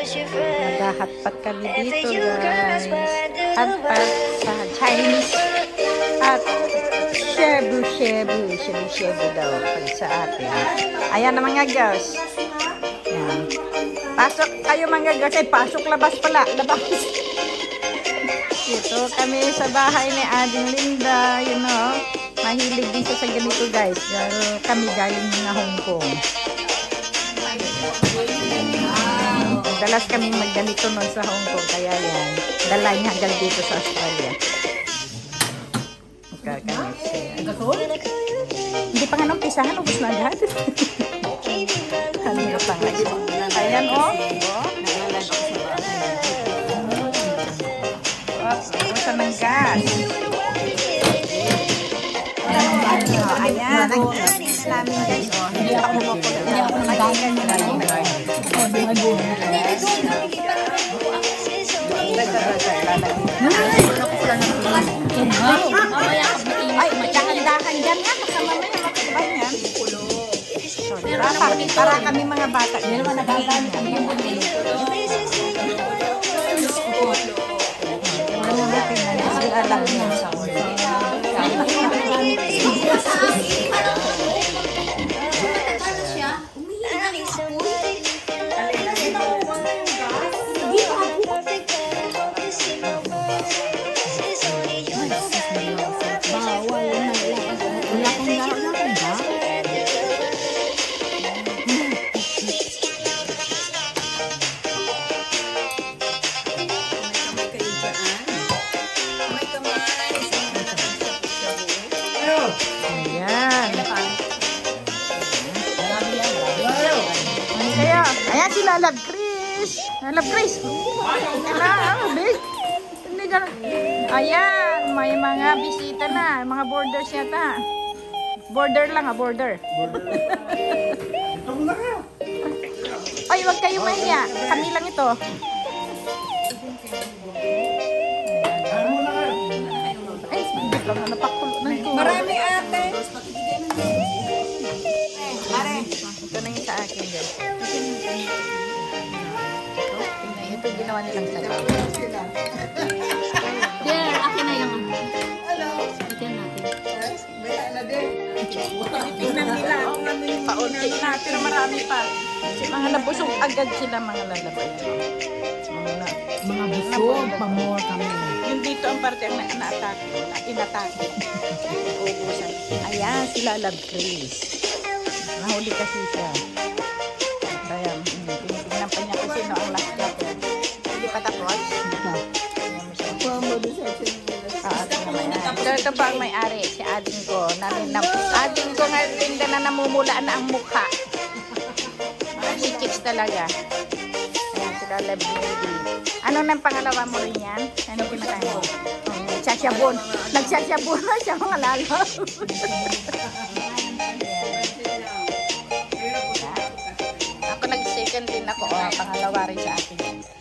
Naghahatpat kami dito guys. Hatpat sa Chinese at shabu-shabu daw pag sa atin. Ayan na mga guys. Ayan. Pasok kayo mga guys. Ay, pasok labas pala. Labas. Dito kami sa bahay ni Ading Linda. You know, mahilig din sa ganito guys. Pero kami galing na Hong Kong. Dalas kami magganito nun sa Hong Kong, kaya yan, dala niya hanggang dito sa Australia. Hindi pa nga nung pisahan, ubus na agad. Kanina pa nga. Ayan o. Ubusan ng gas. Ayan. Namin guys, o. Hindi pa kumukulo. Hindi ako nagdagan nyo na lang. Ay, dahan-dahan dyan nga. Baka mamaya makakabay yan. Para kami mga bata. Hindi naman nagdahan kami. Alam niya sa ayan sila Love Chris. Love Chris. Big. Ayan, may mga bisita na, mga borders yata. Border lang border. Ay, wag kayo mahiya. Kami lang ito. Ay, hindi lang na napakulo na ito. Marami ate. Ito na yung sa akin guys. Ito ginawa nilang sa tao. There, akin na yung hello. Ito natin. Tingnan nila kung ano yung paunti natin. Marami pa. Kasi mga nabusog agad sila mga lalabay. Mga busog, pamor kami. Yung dito ang parte ang na-atake. Inatake. Uubusan. Ayan, sila Love Chris. Nahuli kasi siya. Kaya, tinitignan pa niya kasi no, ang last job. Hindi pa tapos. Ito pa ang may-ari, si ading ko. Ading ko nga tinda na namumula na ang mukha. Si chicks talaga. Ayan, sila Love Lady. Ano nang pangalawa mo rin yan? Ano pinakain mo? Nagsasyabon. Nagsasyabon na siya mga lalo. Ako nag-second din ako. Pangalawa rin sa akin.